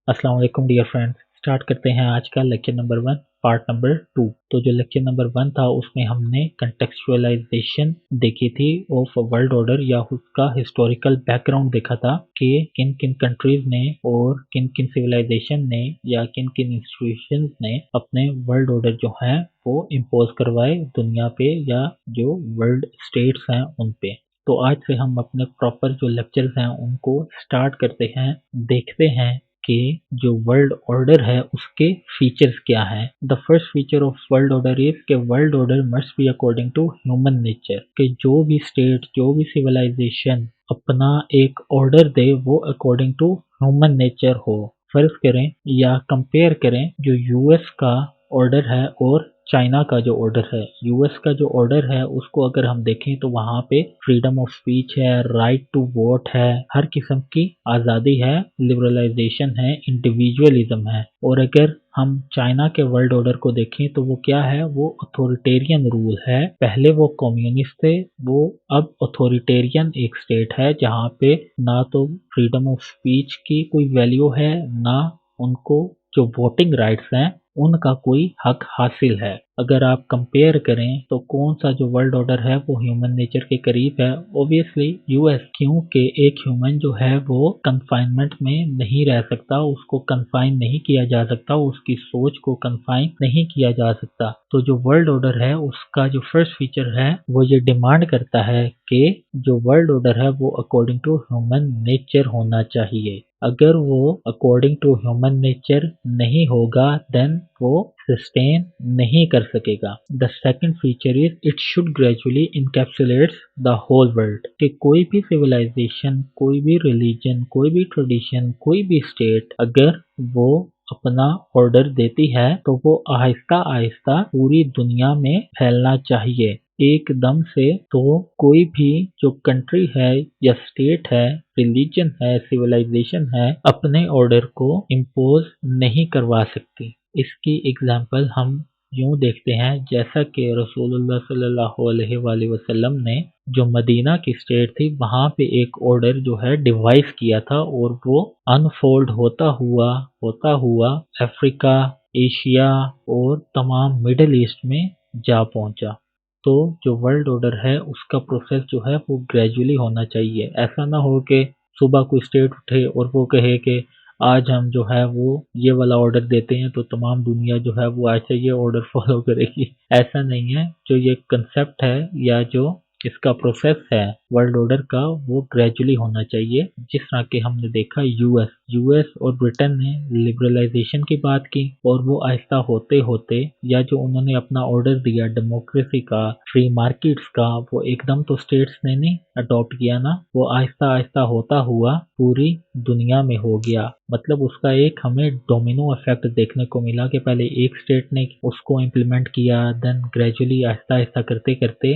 अस्सलाम वालेकुम dear friends. Start करते हैं आज का लेक्चर नंबर 1 पार्ट नंबर 2। तो जो लेक्चर नंबर 1 था उसमें हमने कंटेक्चुअलाइजेशन देखी थी ऑफ वर्ल्ड ऑर्डर या उसका हिस्टोरिकल बैकग्राउंड देखा था कि किन किन कंट्रीज ने और किन किन सिविलाइजेशन ने या किन किन इंस्टीट्यूशंस ने अपने वर्ल्ड ऑर्डर जो है वो इम्पोज करवाए दुनिया पे या जो वर्ल्ड स्टेट्स हैं उन पे। तो आज से हम अपने प्रॉपर जो लेक्चर्स हैं उनको स्टार्ट करते हैं, देखते हैं कि जो वर्ल्ड ऑर्डर है उसके फीचर्स क्या हैं। The first feature of world order is कि world order must be according to human nature, कि जो भी स्टेट जो भी सिविलाइजेशन अपना एक ऑर्डर दे वो अकॉर्डिंग टू ह्यूमन नेचर हो। फर्ज करें या कंपेयर करें जो यूएस का ऑर्डर है और चाइना का जो ऑर्डर है। यूएस का जो ऑर्डर है उसको अगर हम देखें तो वहाँ पे फ्रीडम ऑफ स्पीच है, राइट टू वोट है, हर किस्म की आज़ादी है, लिबरलाइजेशन है, इंडिविजुअलिज्म है। और अगर हम चाइना के वर्ल्ड ऑर्डर को देखें तो वो क्या है, वो अथॉरिटेरियन रूल है। पहले वो कम्युनिस्ट थे, वो अब अथॉरिटेरियन एक स्टेट है जहाँ पे ना तो फ्रीडम ऑफ स्पीच की कोई वैल्यू है, ना उनको जो वोटिंग राइट्स हैं उनका कोई हक हासिल है। अगर आप कंपेयर करें तो कौन सा जो वर्ल्ड ऑर्डर है वो ह्यूमन नेचर के करीब है? ऑब्वियसली यूएस, क्योंकि एक ह्यूमन जो है वो कंफाइनमेंट में नहीं रह सकता, उसको कंफाइन नहीं किया जा सकता, उसकी सोच को कंफाइन नहीं किया जा सकता। तो जो वर्ल्ड ऑर्डर है उसका जो फर्स्ट फीचर है वो ये डिमांड करता है कि जो वर्ल्ड ऑर्डर है वो अकॉर्डिंग टू ह्यूमन नेचर होना चाहिए। अगर वो अकॉर्डिंग टू ह्यूमन नेचर नहीं होगा देन वो सस्टेन नहीं कर सकेगा। The second feature is it should gradually encapsulates the whole world, कि कोई भी सिविलाइजेशन, कोई भी रिलीजन, कोई भी ट्रेडिशन, कोई भी स्टेट अगर वो अपना ऑर्डर देती है तो वो आहिस्ता आहिस्ता पूरी दुनिया में फैलना चाहिए। एकदम से तो कोई भी जो कंट्री है या स्टेट है, रिलीजन है, सिविलाइजेशन है, अपने ऑर्डर को इम्पोज नहीं करवा सकती। इसकी एग्जाम्पल हम यूं देखते हैं जैसा कि रसूलुल्लाह सल्लल्लाहु अलैहि वसल्लम ने जो मदीना की स्टेट थी वहां पे एक ऑर्डर जो है डिवाइस किया था और वो अनफोल्ड होता हुआ अफ्रीका, एशिया और तमाम मिडिल ईस्ट में जा पहुंचा। तो जो वर्ल्ड ऑर्डर है उसका प्रोसेस जो है वो ग्रेजुअली होना चाहिए। ऐसा ना हो कि सुबह कोई स्टेट उठे और वो कहे कि आज हम जो है वो ये वाला ऑर्डर देते हैं तो तमाम दुनिया जो है वो आज से ये ऑर्डर फॉलो करेगी। ऐसा नहीं है। जो ये कंसेप्ट है या जो इसका प्रोसेस है वर्ल्ड ऑर्डर का वो ग्रेजुअली होना चाहिए। जिस तरह के हमने देखा यूएस और ब्रिटेन ने लिबरलाइजेशन की बात की और वो आहिस्ता होते होते या जो उन्होंने अपना ऑर्डर दिया डेमोक्रेसी का, फ्री मार्केट्स का, वो एकदम तो स्टेट्स ने नहीं अडॉप्ट किया ना, वो आहिस्ता आहिस्ता होता हुआ पूरी दुनिया में हो गया। मतलब उसका एक हमें डोमिनो इफेक्ट देखने को मिला कि पहले एक स्टेट ने उसको इम्प्लीमेंट किया, देन ग्रेजुअली आहिस्ता आहिस्ता करते करते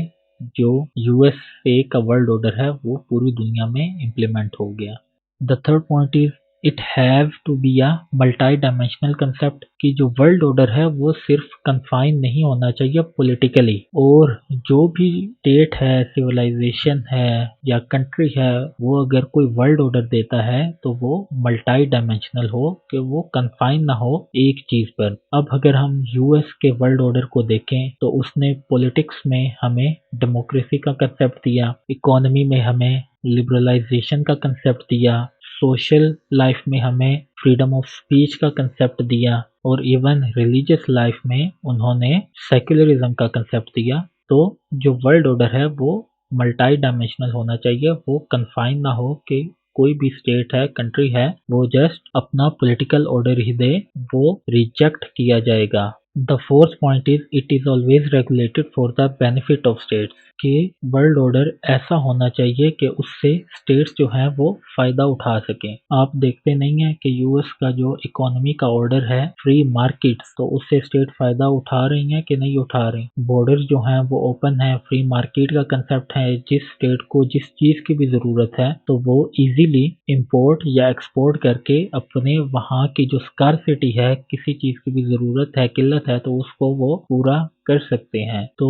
जो यूएसए का वर्ल्ड ऑर्डर है वो पूरी दुनिया में इम्प्लीमेंट हो गया। The third point is it have to be a multi dimensional concept, कि जो वर्ल्ड ऑर्डर है वो सिर्फ कन्फाइन नहीं होना चाहिए पॉलिटिकली, और जो भी स्टेट है, सिविलाइजेशन है या कंट्री है वो अगर कोई वर्ल्ड ऑर्डर देता है तो वो मल्टी डायमेंशनल हो, कि वो कन्फाइन ना हो एक चीज पर। अब अगर हम यूएस के वर्ल्ड ऑर्डर को देखें तो उसने पॉलिटिक्स में हमें डेमोक्रेसी का कंसेप्ट दिया, इकोनॉमी में हमें लिबरलाइजेशन का कंसेप्ट दिया, सोशल लाइफ में हमें फ्रीडम ऑफ स्पीच का कंसेप्ट दिया, और इवन रिलीजियस लाइफ में उन्होंने सेक्युलरिज्म का कंसेप्ट दिया। तो जो वर्ल्ड ऑर्डर है वो मल्टी डायमेंशनल होना चाहिए, वो कन्फाइन ना हो कि कोई भी स्टेट है, कंट्री है, वो जस्ट अपना पॉलिटिकल ऑर्डर ही दे, वो रिजेक्ट किया जाएगा। The fourth point is it is always regulated for the benefit of states, कि वर्ल्ड ऑर्डर ऐसा होना चाहिए कि उससे स्टेट्स जो हैं वो फायदा उठा सकें। आप देखते नहीं हैं कि यूएस का जो इकोनॉमी का ऑर्डर है फ्री मार्केट्स, तो उससे स्टेट फायदा उठा रही हैं कि नहीं उठा रही? बॉर्डर जो हैं वो ओपन है, फ्री मार्केट का कंसेप्ट है, जिस स्टेट को जिस चीज की भी जरूरत है तो वो इजीली इंपोर्ट या एक्सपोर्ट करके अपने वहाँ की जो स्कार्सिटी है, किसी चीज की भी जरूरत है, किल्लत है, तो उसको वो पूरा कर सकते हैं। तो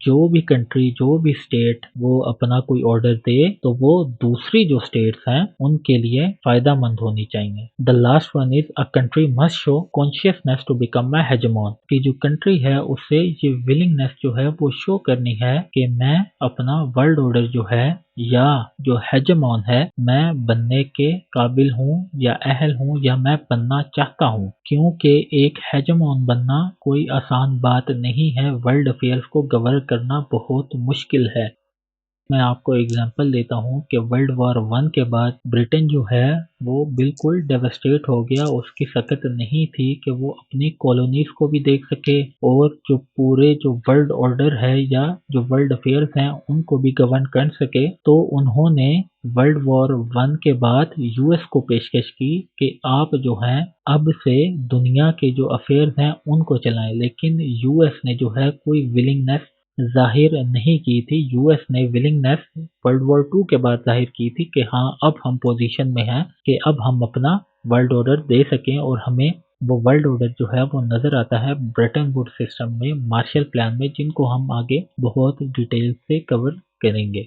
जो भी कंट्री, जो भी स्टेट वो अपना कोई ऑर्डर दे तो वो दूसरी जो स्टेट्स हैं उनके लिए फायदा मंद होनी चाहिए। The last one is a country must show consciousness to become a hegemon, कि जो कंट्री है उसे ये विलिंगनेस जो है वो शो करनी है कि मैं अपना वर्ल्ड ऑर्डर जो है या जो हेजेमोन है मैं बनने के काबिल हूँ या अहल हूँ या मैं बनना चाहता हूँ, क्योंकि एक हेजेमोन बनना कोई आसान बात नहीं है। वर्ल्ड अफेयर्स को गवर्न करना बहुत मुश्किल है। मैं आपको एग्जांपल देता हूँ कि वर्ल्ड वॉर वन के बाद ब्रिटेन जो है वो बिल्कुल डेवस्टेट हो गया। उसकी सकत नहीं थी कि वो अपनी कॉलोनीज को भी देख सके और जो पूरे जो वर्ल्ड ऑर्डर है या जो वर्ल्ड अफेयर्स हैं उनको भी गवर्न कर सके। तो उन्होंने वर्ल्ड वॉर वन के बाद यूएस को पेशकश की कि आप जो हैं अब से दुनिया के जो अफेयर्स हैं उनको चलाएं, लेकिन यूएस ने जो है कोई विलिंगनेस जाहिर नहीं की थी। यूएस ने विलिंगनेस वर्ल्ड वॉर टू के बाद जाहिर की थी कि हाँ अब हम पोजीशन में हैं कि अब हम अपना वर्ल्ड ऑर्डर दे सकें, और हमें वो वर्ल्ड ऑर्डर जो है वो नज़र आता है ब्रेटन वुड सिस्टम में, मार्शल प्लान में, जिनको हम आगे बहुत डिटेल से कवर करेंगे।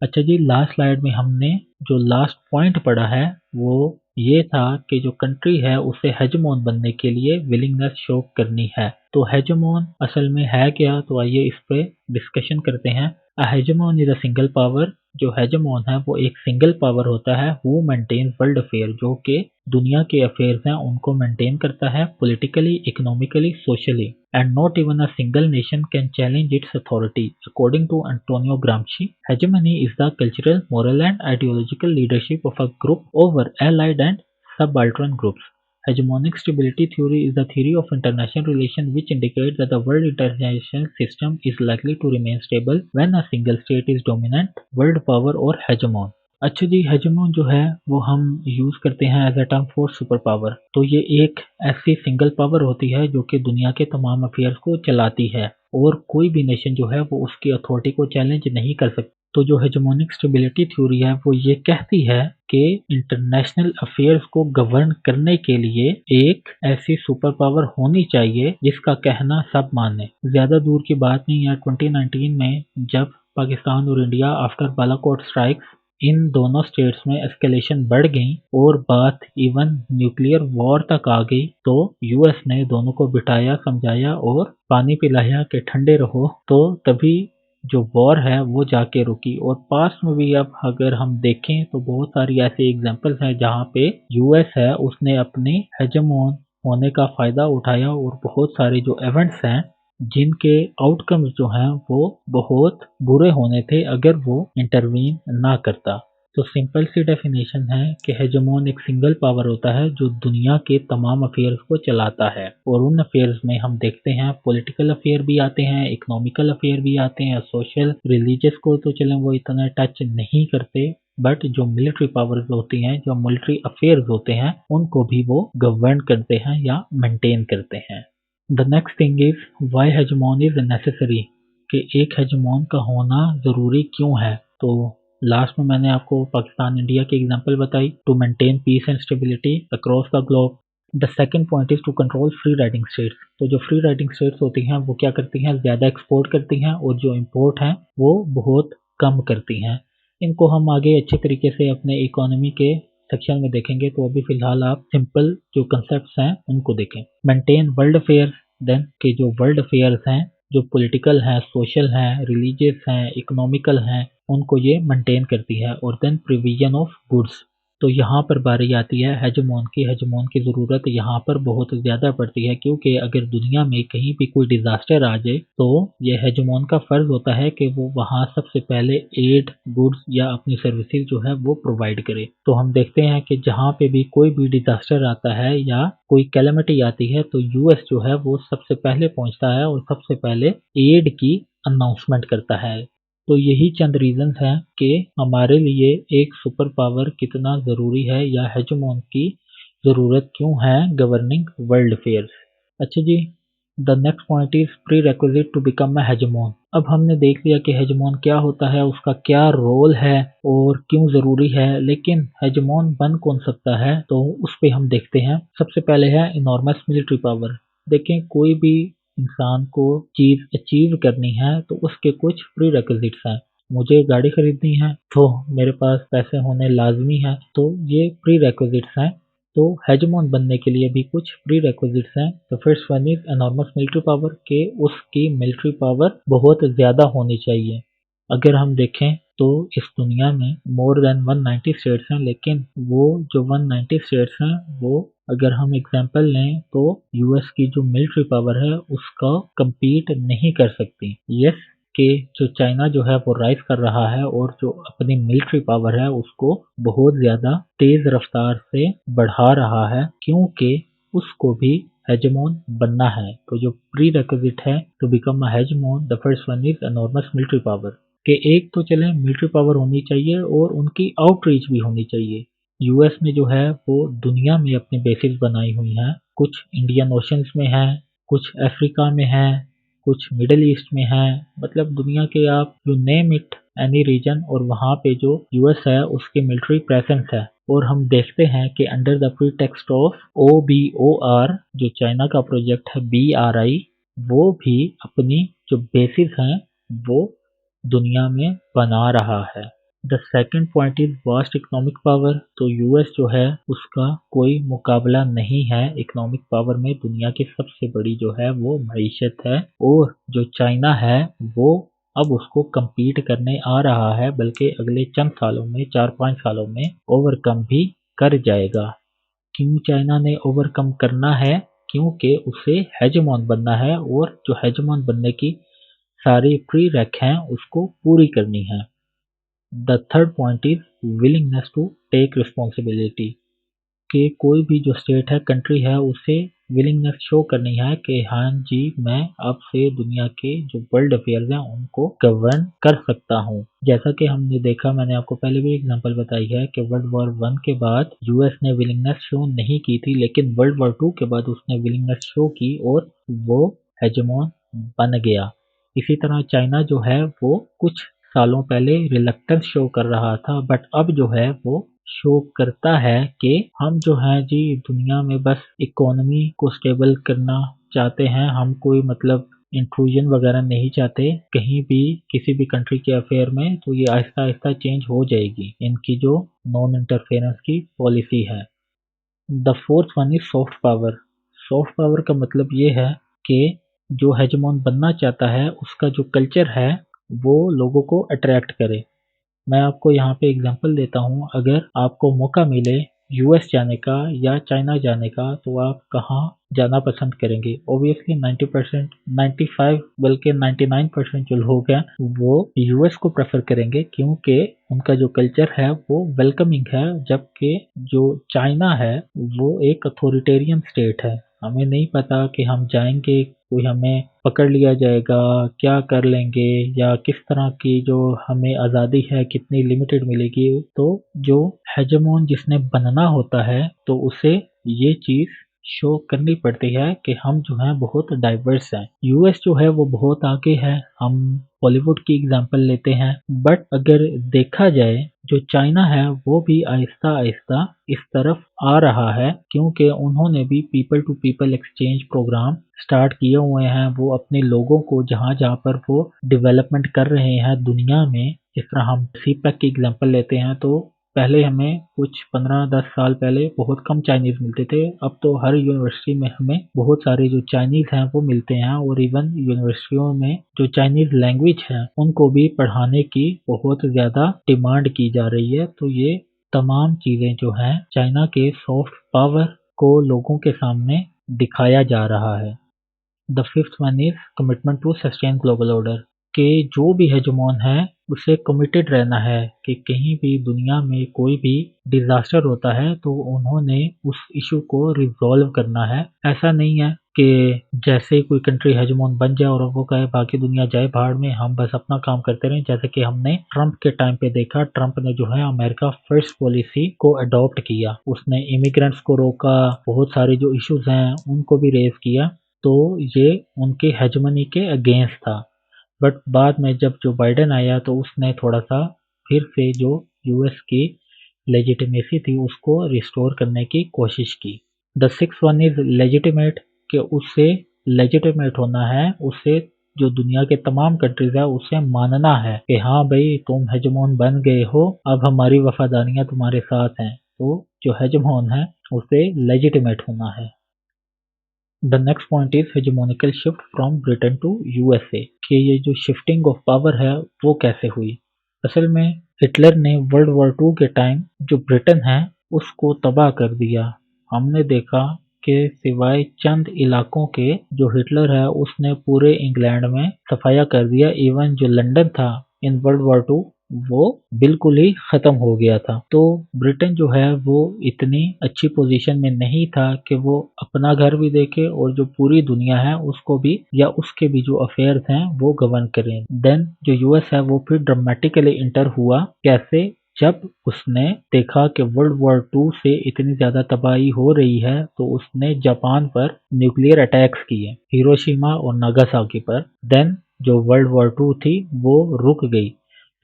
अच्छा जी, लास्ट स्लाइड में हमने जो लास्ट पॉइंट पढ़ा है वो ये था कि जो कंट्री है उसे हेजमोन बनने के लिए विलिंगनेस शो करनी है। तो हेजमोन असल में है क्या, तो आइए इस पे डिस्कशन करते हैं। अ हेजमोन इज अ सिंगल पावर। जो हेजमोन है वो एक सिंगल पावर होता है हु मेंटेन वर्ल्ड अफेयर, जो कि दुनिया के अफेयर्स हैं उनको मेंटेन करता है politically, economically, socially, and not even a single nation can challenge its authority. According to Antonio Gramsci, hegemony is the cultural, moral and ideological leadership of a group over allied and subaltern groups. Hegemonic stability theory is the theory of international relations which indicates that the world international system is likely to remain stable when a single state is dominant world power or hegemon. अच्छा जी, हेजमोन जो है वो हम use करते हैं as a term for super power. तो ये एक ऐसी सिंगल पावर होती है जो कि दुनिया के तमाम अफेयर्स को चलाती है और कोई भी नेशन जो है वो उसकी अथॉरिटी को चैलेंज नहीं कर सकती। तो जो हेजेमोनिक स्टेबिलिटी थ्योरी है वो ये कहती है कि इंटरनेशनल अफेयर्स को गवर्न करने के लिए एक ऐसी सुपर पावर होनी चाहिए जिसका कहना सब माने। ज्यादा दूर की बात नहीं है, 2019 में जब पाकिस्तान और India after Balakot strikes in दोनों स्टेट्स में एस्केलेशन बढ़ गई और बात इवन न्यूक्लियर वॉर तक आ गई, तो यूएस ने दोनों को बिठाया, समझाया और पानी पिलाया कि ठंडे रहो, तो तभी जो वॉर है वो जाके रुकी। और पास में भी अब अगर हम देखें तो बहुत सारी ऐसी एग्जांपल्स हैं जहाँ पे यूएस है उसने अपने हेजेमोन होने का फायदा उठाया और बहुत सारे जो इवेंट्स हैं जिनके आउटकम्स जो हैं वो बहुत बुरे होने थे अगर वो इंटरवीन ना करता। तो सिंपल सी डेफिनेशन है कि हेजेमोन एक सिंगल पावर होता है जो दुनिया के तमाम अफेयर्स को चलाता है, और उन अफेयर्स में हम देखते हैं पॉलिटिकल अफेयर भी आते हैं, इकोनॉमिकल अफेयर भी आते हैं, सोशल, रिलीजियस को तो चलें वो इतना टच नहीं करते, बट जो मिलिट्री पावर्स होती हैं, जो मिलिट्री अफेयर्स होते हैं, उनको भी वो गवर्न करते हैं या मेंटेन करते हैं। The next thing is why hegemon is necessary, कि एक हेजमोन का होना ज़रूरी क्यों है। तो लास्ट में मैंने आपको पाकिस्तान इंडिया की एग्जांपल बताई, to maintain peace and stability across the globe. The second point is to control free riding states. तो जो फ्री राइडिंग स्टेट्स होती हैं वो क्या करती हैं, ज़्यादा एक्सपोर्ट करती हैं और जो इम्पोर्ट हैं वो बहुत कम करती हैं। इनको हम आगे अच्छे तरीके से अपने इकोनॉमी के सेक्शन में देखेंगे, तो अभी फिलहाल आप सिंपल जो कंसेप्ट हैं उनको देखें। मेंटेन वर्ल्ड अफेयर्स, देन के जो वर्ल्ड अफेयर्स हैं जो पॉलिटिकल हैं, सोशल हैं, रिलीजियस हैं, इकोनॉमिकल हैं, उनको ये मेंटेन करती है। और देन प्रोविजन ऑफ गुड्स, तो यहाँ पर बारी आती है हेजमोन की। हेजमोन की ज़रूरत यहाँ पर बहुत ज़्यादा पड़ती है क्योंकि अगर दुनिया में कहीं भी कोई डिज़ास्टर आ जाए तो ये हेजमोन का फ़र्ज़ होता है कि वो वहाँ सबसे पहले एड, गुड्स या अपनी सर्विसेज जो है वो प्रोवाइड करे। तो हम देखते हैं कि जहाँ पे भी कोई भी डिज़ास्टर आता है या कोई कैलेमिटी आती है तो यूएस जो है वो सबसे पहले पहुँचता है और सबसे पहले एड की अनाउंसमेंट करता है। तो यही चंद रीजंस हैं कि हमारे लिए एक सुपर पावर कितना ज़रूरी है या हेजमोन की ज़रूरत क्यों है गवर्निंग वर्ल्ड अफेयर्स। अच्छा जी, the next point is prerequisite to become a hegemon. अब हमने देख लिया कि हेजमोन क्या होता है, उसका क्या रोल है और क्यों ज़रूरी है, लेकिन हेजमोन बन कौन सकता है तो उस पर हम देखते हैं। सबसे पहले है इनॉर्मस मिलिट्री पावर। देखें कोई भी इंसान को चीज अचीव करनी है तो उसके कुछ प्री रिक्विजिट्स हैं। मुझे गाड़ी खरीदनी है तो मेरे पास पैसे होने लाजमी है, तो ये प्री रिक्विजिट्स हैं। तो हेजमोन बनने के लिए भी कुछ प्री रिक्विजिट्स हैं। तो first one is enormous military power, के उसकी मिलिट्री पावर बहुत ज्यादा होनी चाहिए। अगर हम देखें तो इस दुनिया में मोर देन 190 स्टेट्स हैं, लेकिन वो जो 190 स्टेट्स हैं वो अगर हम एग्जांपल लें तो यूएस की जो मिलिट्री पावर है उसका compete नहीं कर सकती। यस कि जो चाइना जो है वो राइज कर रहा है और जो अपनी मिलिट्री पावर है उसको बहुत ज्यादा तेज रफ्तार से बढ़ा रहा है, क्योंकि उसको भी हेजमोन बनना है। तो जो प्री रिक्विजिट है to become a hegemon, the first one is enormous military power. कि एक तो चले मिलिट्री पावर होनी चाहिए और उनकी आउटरीच भी होनी चाहिए। यूएस में जो है वो दुनिया में अपनी बेसिस बनाई हुई हैं, कुछ इंडियन ओशंस में है, कुछ अफ्रीका में है, कुछ मिडिल ईस्ट में है, मतलब दुनिया के आप you name it any region, और वहाँ पे जो यूएस है उसकी मिलिट्री प्रेजेंस है। और हम देखते हैं कि under the pretext of OBOR, जो चाइना का प्रोजेक्ट है BRI, वो भी अपनी जो बेसिस हैं वो दुनिया में बना रहा है। The second point is vast economic power. तो यूएस जो है उसका कोई मुकाबला नहीं है इकोनॉमिक पावर में। दुनिया की सबसे बड़ी जो है वो मईशत है, और जो चाइना है वो अब उसको compete करने आ रहा है, बल्कि अगले चंद सालों में 4-5 सालों में ओवरकम भी कर जाएगा। क्यों चाइना ने ओवरकम करना है? क्योंकि उसे हेजेमोन बनना है, और जो हेजेमोन बनने की सारी प्री रेक हैं उसको पूरी करनी है। The third point is willingness to take responsibility. कि कोई भी जो स्टेट है, कंट्री है, उसे विलिंगनेस शो करनी है कि हाँ जी मैं अब से दुनिया के जो वर्ल्ड अफेयर्स हैं उनको गवर्न कर सकता हूँ। जैसा कि हमने देखा, मैंने आपको पहले भी एग्जांपल बताई है कि वर्ल्ड वॉर 1 के बाद यूएस ने विलिंगनेस शो नहीं की थी, लेकिन वर्ल्ड वॉर 2 के बाद उसने विलिंगनेस शो की और वो हेजेमोन बन गया। इसी तरह चाइना जो है वो कुछ सालों पहले रिलक्टेंस शो कर रहा था, बट अब जो है वो शो करता है कि हम जो हैं जी दुनिया में बस इकोनॉमी को स्टेबल करना चाहते हैं, हम कोई मतलब इंट्रूजन वगैरह नहीं चाहते कहीं भी किसी भी कंट्री के अफेयर में। तो ये आहिस्ता आहिस्ता चेंज हो जाएगी, इनकी जो नॉन इंटरफेरेंस की पॉलिसी है। The fourth one is soft power. Soft power का मतलब ये है कि जो हेजमोन बनना चाहता है उसका जो कल्चर है वो लोगों को अट्रैक्ट करे। मैं आपको यहाँ पे एग्जांपल देता हूँ, अगर आपको मौका मिले यूएस जाने का या चाइना जाने का तो आप कहाँ जाना पसंद करेंगे? ऑब्वियसली 90%, 95 बल्कि 99% जो लोग हैं वो यूएस को प्रेफर करेंगे, क्योंकि उनका जो कल्चर है वो वेलकमिंग है। जबकि जो चाइना है वो एक अथॉरिटेरियन स्टेट है। हमें नहीं पता कि हम जाएंगे कोई हमें पकड़ लिया जाएगा, क्या कर लेंगे, या किस तरह की जो हमें आज़ादी है कितनी लिमिटेड मिलेगी। तो जो हेजेमोन जिसने बनना होता है तो उसे ये चीज़ शो करनी पड़ती है कि हम जो हैं बहुत डाइवर्स हैं। यूएस जो है वो बहुत आगे है, हम बॉलीवुड की एग्जांपल लेते हैं, बट अगर देखा जाए जो चाइना है वो भी आहिस्ता आहिस्ता इस तरफ आ रहा है, क्योंकि उन्होंने भी people to people exchange programme start किए हुए हैं। वो अपने लोगों को जहाँ जहाँ पर वो डेवलपमेंट कर रहे हैं दुनिया में, जिस तरह हम सीपैक की एग्जांपल लेते हैं, तो पहले हमें कुछ 15-10 साल पहले बहुत कम चाइनीज मिलते थे, अब तो हर यूनिवर्सिटी में हमें बहुत सारे जो चाइनीज हैं वो मिलते हैं, और इवन यूनिवर्सिटियों में जो चाइनीज लैंग्वेज है उनको भी पढ़ाने की बहुत ज़्यादा डिमांड की जा रही है। तो ये तमाम चीज़ें जो हैं चाइना के सॉफ्ट पावर को लोगों के सामने दिखाया जा रहा है। The fifth one is commitment to sustain global order. कि जो भी हेजमोन है उसे कमिटेड रहना है कि कहीं भी दुनिया में कोई भी डिजास्टर होता है तो उन्होंने उस इशू को रिजॉल्व करना है। ऐसा नहीं है कि जैसे ही कोई कंट्री हेजमोन बन जाए और वो कहे बाकी दुनिया जाए भाड़ में, हम बस अपना काम करते रहें। जैसे कि हमने ट्रंप के टाइम पे देखा, ट्रंप ने जो है अमेरिका फर्स्ट पॉलिसी को अडॉप्ट किया, उसने इमिग्रेंट्स को रोका, बहुत सारे जो इश्यूज हैं उनको भी रेज किया। तो ये उनके हेजमनी के अगेंस्ट था। बट बाद में जब जो बाइडेन आया तो उसने थोड़ा सा फिर से जो यूएस की लेजिटिमेसी थी उसको रिस्टोर करने की कोशिश की। The six one is legitimate, कि उससे लेजिटिमेट होना है, उसे जो दुनिया के तमाम कंट्रीज है उसे मानना है कि हाँ भाई तुम हेजमोन बन गए हो, अब हमारी वफादारियां तुम्हारे साथ हैं। तो जो हेजमोन है उसे लेजिटिमेट होना है। The next point is hegemonical shift from Britain to USA, कि ये जो शिफ्टिंग ऑफ पावर है वो कैसे हुई। असल में हिटलर ने वर्ल्ड वॉर टू के टाइम जो ब्रिटेन है उसको तबाह कर दिया। हमने देखा कि सिवाय चंद इलाकों के जो हिटलर है उसने पूरे इंग्लैंड में सफाया कर दिया। इवन जो लंदन था इन वर्ल्ड वॉर टू वो बिल्कुल ही खत्म हो गया था। तो ब्रिटेन जो है वो इतनी अच्छी पोजीशन में नहीं था कि वो अपना घर भी देखे और जो पूरी दुनिया है उसको भी या उसके भी जो अफेयर्स हैं वो गवर्न करें। देन जो यूएस है वो फिर ड्रामेटिकली इंटर हुआ। कैसे? जब उसने देखा कि वर्ल्ड वॉर टू से इतनी ज्यादा तबाही हो रही है तो उसने जापान पर न्यूक्लियर अटैक्स किए, हिरोशिमा और नागासाकी पर। देन जो वर्ल्ड वॉर टू थी वो रुक गई।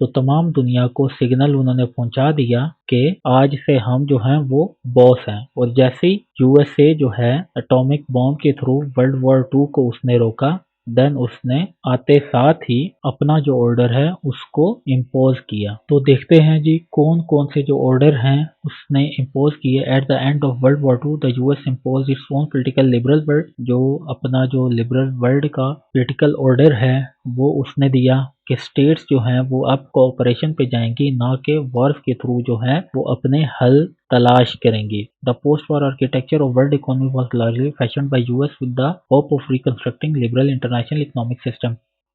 तो तमाम दुनिया को सिग्नल उन्होंने पहुंचा दिया कि आज से हम जो हैं वो बॉस हैं। और जैसे ही यूएसए जो है एटॉमिक बॉम्ब के थ्रू वर्ल्ड वॉर टू को उसने रोका, देन उसने आते साथ ही अपना जो ऑर्डर है उसको इम्पोज किया। तो देखते हैं जी कौन कौन से जो ऑर्डर हैं उसने इम्पोज किए। At the end of world war two the US impose its own political liberal world, जो अपना जो लिबरल वर्ल्ड का पॉलिटिकल ऑर्डर है वो उसने दिया कि स्टेट्स जो हैं वो अब कोऑपरेशन पे जाएंगी, ना कि वॉर्स के थ्रू जो है वो अपने हल तलाश करेंगी। The post war architecture of world economy was largely fashioned by US with the hope of reconstructing liberal international economic system.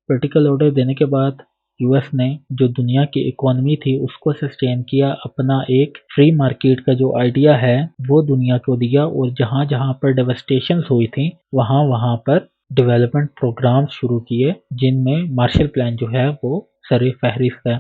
Political order देने के बाद यूएस ने जो दुनिया की इकोनॉमी थी उसको सस्टेन किया, अपना एक फ्री मार्केट का जो आइडिया है वो दुनिया को दिया। और जहां जहां पर डेवस्टेशन हुई थी वहां वहां पर डेवलपमेंट प्रोग्राम शुरू किए, जिनमें मार्शल प्लान जो है वो सरे फहरिस्त है।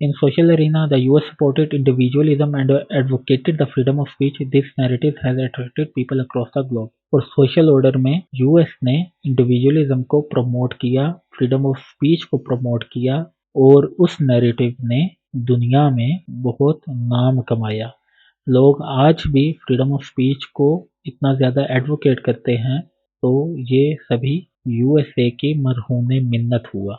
In social arena, the US supported individualism and advocated the freedom of speech. This narrative has attracted people across the globe. और सोशल ऑर्डर में यूएस ने इंडिविजुअलिज्म को प्रमोट किया, फ्रीडम ऑफ स्पीच को प्रमोट किया और उस नैरेटिव ने दुनिया में बहुत नाम कमाया। लोग आज भी फ्रीडम ऑफ स्पीच को इतना ज़्यादा एडवोकेट करते हैं, तो ये सभी यूएसए की मरहूम मिन्नत हुआ।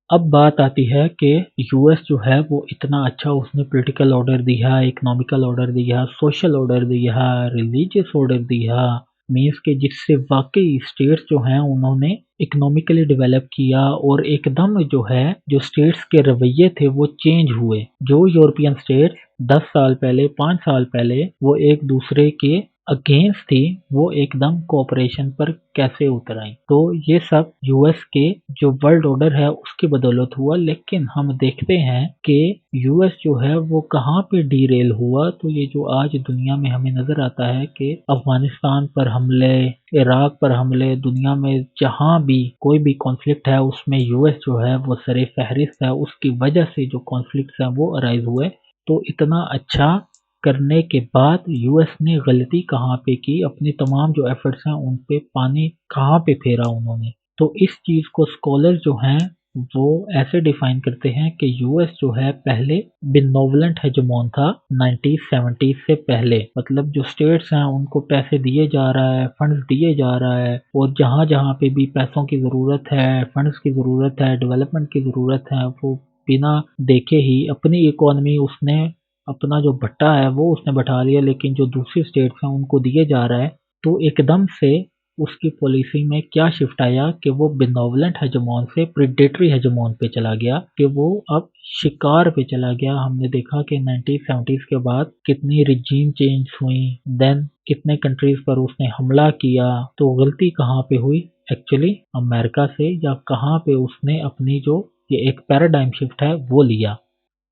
अब बात आती है कि यूएस जो है वो इतना अच्छा उसने पॉलिटिकल ऑर्डर दिया, इकोनॉमिकल ऑर्डर दिया, सोशल ऑर्डर दिया, रिलीजियस ऑर्डर दिया, मीन्स के जिससे वाकई स्टेट्स जो हैं उन्होंने इकोनॉमिकली डेवलप किया और एकदम जो है जो स्टेट्स के रवैये थे वो चेंज हुए। जो यूरोपियन स्टेट्स 10 साल पहले 5 साल पहले वो एक दूसरे के अगेंस्ट थी, वो एकदम कोऑपरेशन पर कैसे उतर आई। तो ये सब यूएस के जो वर्ल्ड ऑर्डर है उसकी बदौलत हुआ। लेकिन हम देखते हैं कि यूएस जो है वो कहाँ पे डीरेल हुआ। तो ये जो आज दुनिया में हमें नजर आता है कि अफगानिस्तान पर हमले, इराक पर हमले, दुनिया में जहाँ भी कोई भी कॉन्फ्लिक्ट है उसमें यूएस जो है वो सरे फहरिस्त है। उसकी वजह से जो कॉन्फ्लिक्ट है वो अराइज हुए। तो इतना अच्छा करने के बाद यूएस ने गलती कहाँ पे की, अपने तमाम जो एफर्ट्स हैं उन पे पानी कहाँ पे फेरा उन्होंने। तो इस चीज को स्कॉलर जो हैं वो ऐसे डिफाइन करते हैं कि यूएस जो है पहले बिनोवलेंट हेजेमोन था 1970 से पहले। मतलब जो स्टेट्स हैं उनको पैसे दिए जा रहा है, फंड्स दिए जा रहा है और जहाँ जहाँ पे भी पैसों की ज़रूरत है, फंड्स की ज़रूरत है, डेवलपमेंट की ज़रूरत है, वो बिना देखे ही अपनी इकोनॉमी उसने अपना जो भट्टा है वो उसने बैठा लिया। लेकिन जो दूसरी स्टेट्स हैं उनको दिए जा रहा है। तो एकदम से उसकी पॉलिसी में क्या शिफ्ट आया कि वो बिनोवलेंट हेजेमोन से प्रीडेटरी हेजेमोन पे चला गया, कि वो अब शिकार पे चला गया। हमने देखा कि 1970s के बाद कितनी रिजीम चेंज हुई, देन कितने कंट्रीज पर उसने हमला किया। तो गलती कहाँ पे हुई एक्चुअली? अमेरिका से, या कहाँ पे उसने अपनी जो ये एक पैराडाइम शिफ्ट है वो लिया।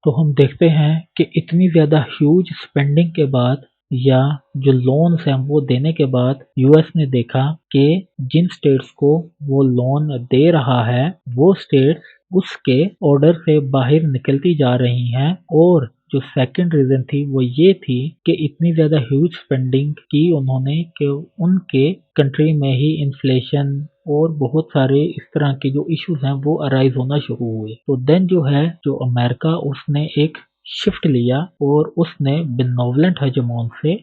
तो हम देखते हैं कि इतनी ज़्यादा ह्यूज स्पेंडिंग के बाद या जो लोन्स हैं वो देने के बाद यूएस ने देखा कि जिन स्टेट्स को वो लोन दे रहा है वो स्टेट्स उसके ऑर्डर से बाहर निकलती जा रही हैं। और जो सेकंड रीज़न थी वो ये थी कि इतनी ज़्यादा ह्यूज स्पेंडिंग की उन्होंने कि उनके कंट्री में ही इन्फ्लेशन और बहुत सारे इस तरह के जो इश्यूज हैं वो अराइज होना शुरू हुए। तो देन जो है जो अमेरिका उसने एक शिफ्ट लिया और उसने बिनोवलेंट हेजेमोन से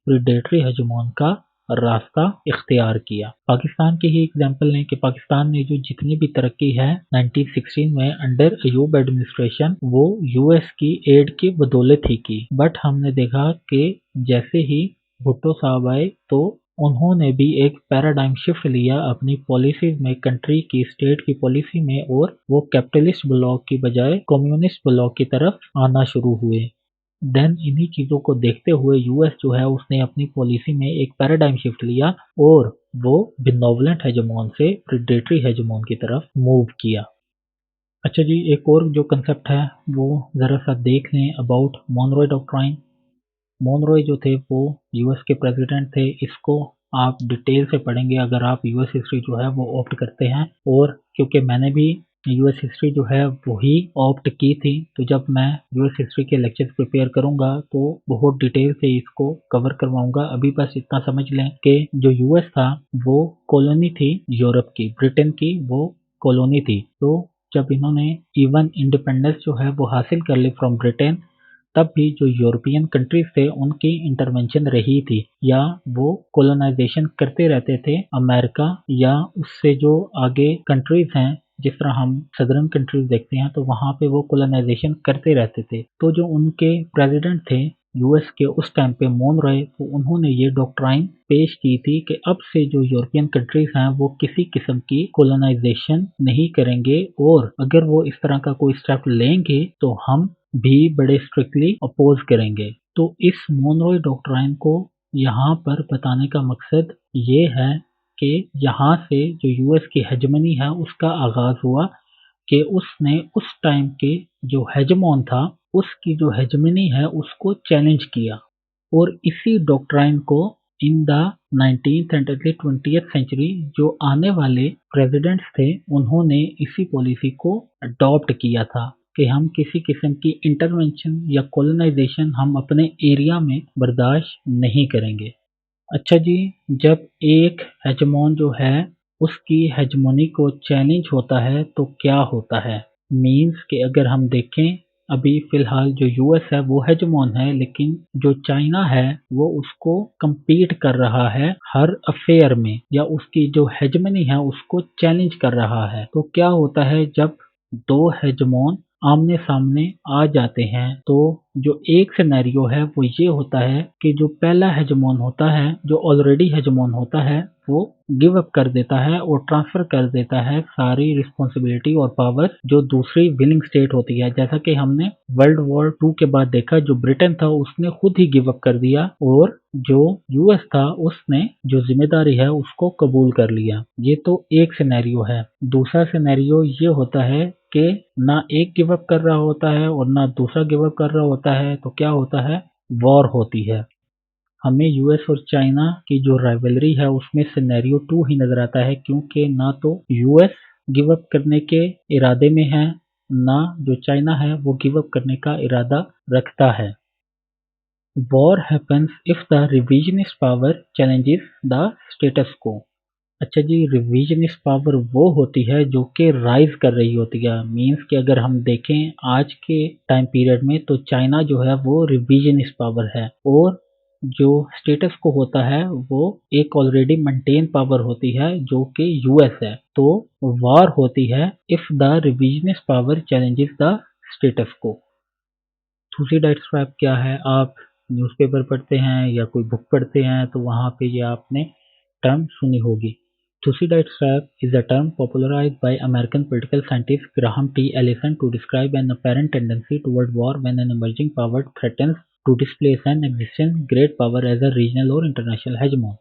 प्रीडेटरी हेजेमोन का रास्ता इख्तियार किया। पाकिस्तान की ही एग्जांपल लें कि पाकिस्तान ने जो जितनी भी तरक्की है 1916 में अंडर अयूब एडमिनिस्ट्रेशन वो यूएस की एड की बदौलत ही की। बट हमने देखा कि जैसे ही भुट्टो साहब आए तो उन्होंने भी एक पैराडाइम शिफ्ट लिया अपनी पॉलिसीज में, कंट्री की स्टेट की पॉलिसी में, और वो कैपिटलिस्ट ब्लॉक की बजाय कम्युनिस्ट ब्लॉक की तरफ आना शुरू हुए। देन इन्हीं चीज़ों को देखते हुए यूएस जो है उसने अपनी पॉलिसी में एक पैराडाइम शिफ्ट लिया और वो बिनोवलेंट हेजेमोन से प्रेडेटरी हेजेमोन की तरफ मूव किया। अच्छा जी, एक और जो कंसेप्ट है वो ज़रा सा देख लें अबाउट मोनरॉय डॉक्ट्राइन। मोनरॉय जो थे वो यूएस के प्रेसिडेंट थे। इसको आप डिटेल से पढ़ेंगे अगर आप यूएस हिस्ट्री जो है वो ऑप्ट करते हैं, और क्योंकि मैंने भी यूएस हिस्ट्री जो है वही ऑप्ट की थी, तो जब मैं यूएस हिस्ट्री के लेक्चर प्रिपेयर करूंगा तो बहुत डिटेल से इसको कवर करवाऊंगा। अभी बस इतना समझ लें कि जो यूएस था वो कॉलोनी थी यूरोप की, ब्रिटेन की वो कॉलोनी थी। तो जब इन्होंने इवन इंडिपेंडेंस जो है वो हासिल कर ली फ्रॉम ब्रिटेन, तब भी जो यूरोपियन कंट्रीज थे उनकी इंटरवेंशन रही थी, या वो कोलोनाइजेशन करते रहते थे अमेरिका या उससे जो आगे कंट्रीज हैं। जिस तरह हम सदर्न कंट्रीज देखते हैं तो वहाँ पे वो कोलोनाइजेशन करते रहते थे। तो जो उनके प्रेसिडेंट थे यूएस के उस टाइम पे मोनरॉय, तो उन्होंने ये डॉक्ट्राइन पेश की थी कि अब से जो यूरोपियन कंट्रीज हैं वो किसी किस्म की कोलोनाइजेशन नहीं करेंगे, और अगर वो इस तरह का कोई स्टेप लेंगे तो हम भी बड़े स्ट्रिक्टली अपोज करेंगे। तो इस मोनरॉय डॉक्ट्राइन को यहाँ पर बताने का मकसद ये है कि यहाँ से जो यूएस की हेजमनी है उसका आगाज हुआ कि उसने उस टाइम के जो हेजमोन था उसकी जो हेजमनी है उसको चैलेंज किया, और इसी डॉक्ट्राइन को in the 19th and early 20th century जो आने वाले प्रेसिडेंट्स थे उन्होंने इसी पॉलिसी को अडॉप्ट किया था कि हम किसी किस्म की इंटरवेंशन या कॉलोनाइजेशन हम अपने एरिया में बर्दाश्त नहीं करेंगे। अच्छा जी, जब एक हेजमोन जो है उसकी हेजमोनी को चैलेंज होता है तो क्या होता है? मीन्स कि अगर हम देखें अभी फिलहाल जो यूएस है वो हेजमोन है, लेकिन जो चाइना है वो उसको compete कर रहा है हर अफेयर में, या उसकी जो हेजमनी है उसको चैलेंज कर रहा है। तो क्या होता है जब दो हेजमोन आमने सामने आ जाते हैं? तो जो एक सिनेरियो है वो ये होता है कि जो पहला हेजमोन होता है, जो ऑलरेडी हेजमोन होता है, वो गिव अप कर देता है और ट्रांसफर कर देता है सारी रिस्पॉन्सिबिलिटी और पावर जो दूसरी विलिंग स्टेट होती है। जैसा कि हमने वर्ल्ड वॉर 2 के बाद देखा, जो ब्रिटेन था उसने खुद ही गिव अप कर दिया और जो यूएस था उसने जो जिम्मेदारी है उसको कबूल कर लिया। ये तो एक सिनेरियो है। दूसरा सिनेरियो ये होता है कि ना एक गिव अप कर रहा होता है और ना दूसरा गिव अप कर रहा होता है, तो क्या होता है? वॉर होती है। हमें यूएस और चाइना की जो राइवलरी है उसमें सिनेरियो 2 ही नजर आता है, क्योंकि ना तो यूएस गिव अप करने के इरादे में है, ना जो चाइना है वो गिव अप करने का इरादा रखता है। War happens if the revisionist power challenges the status को। अच्छा जी, रिविजनिस्ट पावर वो होती है जो कि राइज कर रही होती है। मींस कि अगर हम देखें आज के टाइम पीरियड में तो चाइना जो है वो रिविजनिस्ट पावर है, और जो स्टेटस को होता है वो एक ऑलरेडी मेंटेन पावर होती है जो कि यूएस है। तो वॉर होती है if the revisionist power challenges the status को। थूसीडाइड ट्रैप क्या है? आप न्यूज़पेपर पढ़ते हैं या कोई बुक पढ़ते हैं तो वहाँ पे ये आपने टर्म सुनी होगी। Thucydides trap is a term popularized by American political scientist Graham T. Allison to describe an apparent tendency toward war when an emerging power threatens to displace an existing great power as a regional or international hegemon।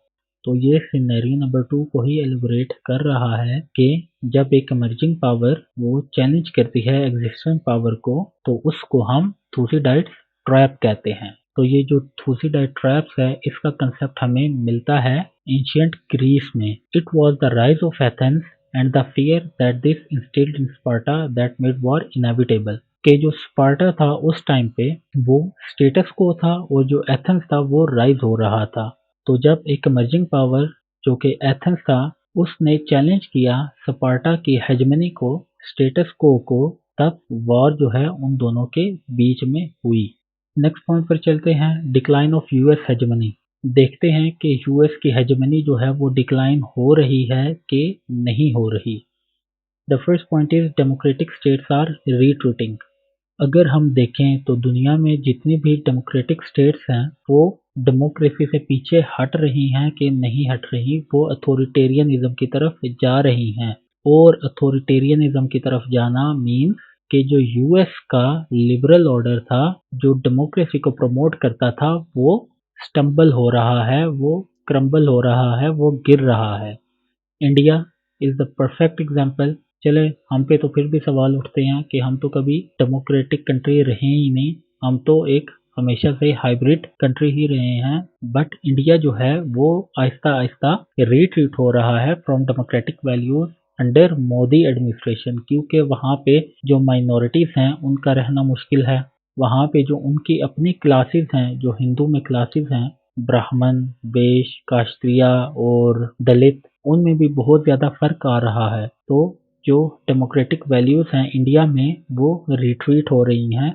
तो ये scenario number 2 को ही elaborate कर रहा है कि जब एक emerging power वो चैलेंज करती है एग्जिस्टिंग पावर को, तो उसको हम थूसीडाइड ट्रैप कहते हैं। तो ये जो थूसीडाइड ट्रैप्स है इसका कंसेप्ट हमें मिलता है एंशिएंट ग्रीस में। It was the rise of Athens and the fear that this instilled in Sparta that made war inevitable. कि जो स्पार्टा था उस टाइम पे वो स्टेटस को था और जो एथेंस था वो राइज हो रहा था। तो जब एक इमर्जिंग पावर जो कि एथेंस था उसने चैलेंज किया स्पार्टा की हेजमनी को, स्टेटस को, तब वॉर जो है उन दोनों के बीच में हुई। नेक्स्ट पॉइंट पर चलते हैं, डिक्लाइन ऑफ यूएस हेजमनी। देखते हैं कि यूएस की हेजेमनी जो है वो डिक्लाइन हो रही है कि नहीं हो रही। The first point is democratic states are retreating. अगर हम देखें तो दुनिया में जितनी भी डेमोक्रेटिक स्टेट्स हैं वो डेमोक्रेसी से पीछे हट रही हैं कि नहीं हट रही, वो अथॉरिटेरियनिज्म की तरफ जा रही हैं। और अथॉरिटेरियनिज्म की तरफ जाना मीन्स कि जो यूएस का लिबरल ऑर्डर था, जो डेमोक्रेसी को प्रमोट करता था, वो स्टम्बल हो रहा है, वो क्रम्बल हो रहा है, वो गिर रहा है। India is the perfect example. चले, हम पे तो फिर भी सवाल उठते हैं कि हम तो कभी डेमोक्रेटिक कंट्री रहे ही नहीं, हम तो एक हमेशा से हाइब्रिड कंट्री ही रहे हैं। बट इंडिया जो है वो आहिस्ता आहिस्ता रिट्रीट हो रहा है from democratic values under Modi administration, क्योंकि वहाँ पे जो माइनॉरिटीज हैं उनका रहना मुश्किल है। वहाँ पे जो उनकी अपनी क्लासेस हैं, जो हिंदू में क्लासेस हैं, ब्राह्मण, वैश्य, काष्ट्रिया और दलित, उनमें भी बहुत ज़्यादा फर्क आ रहा है। तो जो डेमोक्रेटिक वैल्यूज हैं इंडिया में वो रिट्रीट हो रही हैं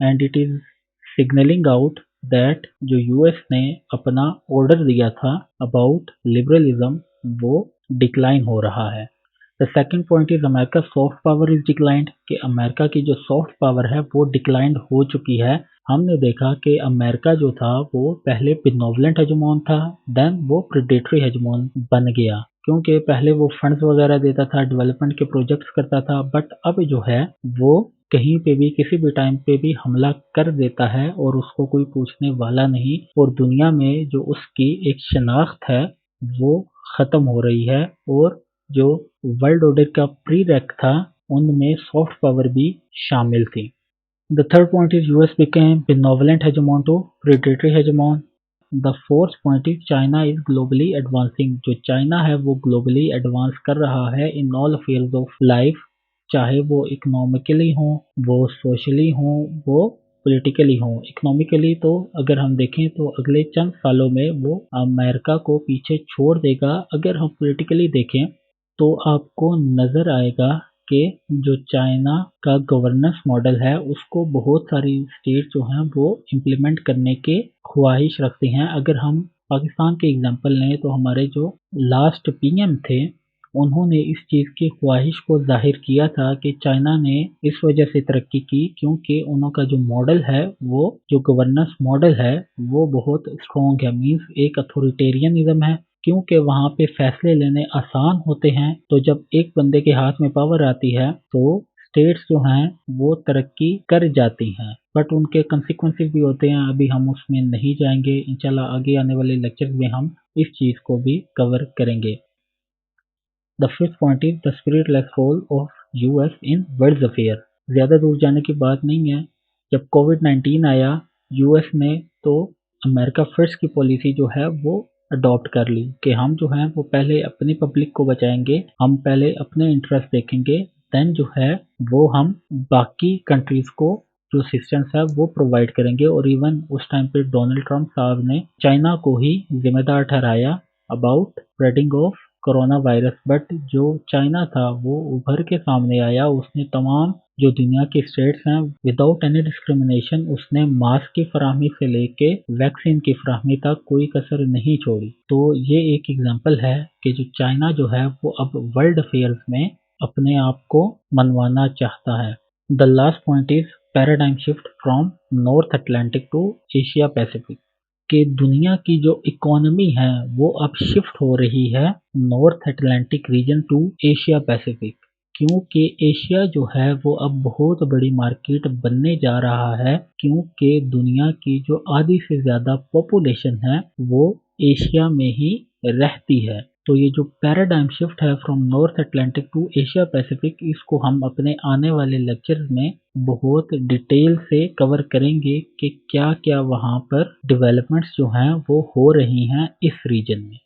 and it is signalling out that जो यूएस ने अपना ऑर्डर दिया था अबाउट लिबरलिज्म वो डिक्लाइन हो रहा है। The second point is America soft power is declined, कि अमेरिका की जो सॉफ्ट पावर है वो डिक्लाइंड हो चुकी है। हमने देखा कि अमेरिका जो था वो पहले बिनोवलेंट हेजमोन था, देन वो प्रेडेटरी हेजमोन बन गया, क्योंकि पहले वो फंड्स वगैरह देता था, डेवलपमेंट के प्रोजेक्ट्स करता था, बट अब जो है वो कहीं पे भी किसी भी टाइम पे भी हमला कर देता है और उसको कोई पूछने वाला नहीं, और दुनिया में जो उसकी एक शनाख्त है वो ख़त्म हो रही है। और जो वर्ल्ड ऑर्डर का प्री-रेक था उनमें सॉफ्ट पावर भी शामिल थी। The third point is US became benevolent hegemon to predatory hegemon. The fourth point is China is globally advancing. जो चाइना है वो ग्लोबली एडवांस कर रहा है in all fields of life, चाहे वो इकोनॉमिकली हो, वो सोशली हो, वो पॉलिटिकली हो। इकोनॉमिकली तो अगर हम देखें तो अगले चंद सालों में वो अमेरिका को पीछे छोड़ देगा। अगर हम पॉलिटिकली देखें तो आपको नज़र आएगा कि जो चाइना का गवर्नेंस मॉडल है उसको बहुत सारी स्टेट जो हैं वो इम्प्लीमेंट करने के ख्वाहिश रखती हैं। अगर हम पाकिस्तान के एग्जांपल लें तो हमारे जो लास्ट पीएम थे उन्होंने इस चीज़ की ख्वाहिश को जाहिर किया था कि चाइना ने इस वजह से तरक्की की क्योंकि उनका जो मॉडल है, वो जो गवर्नेंस मॉडल है वो बहुत स्ट्रॉन्ग है, मीन्स एक अथॉरिटेरियनिज्म है, क्योंकि वहाँ पे फैसले लेने आसान होते हैं। तो जब एक बंदे के हाथ में पावर आती है तो स्टेट्स जो हैं वो तरक्की कर जाती हैं, बट उनके कंसिक्वेंसेस भी होते हैं। अभी हम उसमें नहीं जाएंगे, इंशाल्लाह आगे आने वाले लेक्चर में हम इस चीज़ को भी कवर करेंगे। The fifth point is the spiritless role of US in world affair. ज़्यादा दूर जाने की बात नहीं है। जब कोविड-19 आया यूएस ने तो अमेरिका फर्स्ट की पॉलिसी जो है वो अडॉप्ट कर ली कि हम जो हैं वो पहले अपनी पब्लिक को बचाएंगे, हम पहले अपने इंटरेस्ट देखेंगे, देन जो है वो हम बाकी कंट्रीज़ को जो असिस्टेंस है वो प्रोवाइड करेंगे। और इवन उस टाइम पे डोनाल्ड ट्रंप साहब ने चाइना को ही जिम्मेदार ठहराया about spreading of corona virus, but जो चाइना था वो उभर के सामने आया। उसने तमाम जो दुनिया की स्टेट्स हैं विदाउट एनी डिस्क्रिमिनेशन उसने मास्क की फराहमी से लेके वैक्सीन की फराहमी तक कोई कसर नहीं छोड़ी। तो ये एक एग्जांपल है कि जो चाइना जो है वो अब वर्ल्ड अफेयर्स में अपने आप को मनवाना चाहता है। The last point is paradigm shift from North Atlantic to Asia Pacific, कि दुनिया की जो इकोनॉमी है वो अब शिफ्ट हो रही है North Atlantic region to Asia Pacific, क्योंकि एशिया जो है वो अब बहुत बड़ी मार्केट बनने जा रहा है, क्योंकि दुनिया की जो आधी से ज़्यादा पॉपुलेशन है वो एशिया में ही रहती है। तो ये जो पैराडाइम शिफ्ट है from North Atlantic to Asia Pacific, इसको हम अपने आने वाले लेक्चर्स में बहुत डिटेल से कवर करेंगे कि क्या क्या वहाँ पर डेवलपमेंट्स जो हैं वो हो रही हैं इस रीजन में।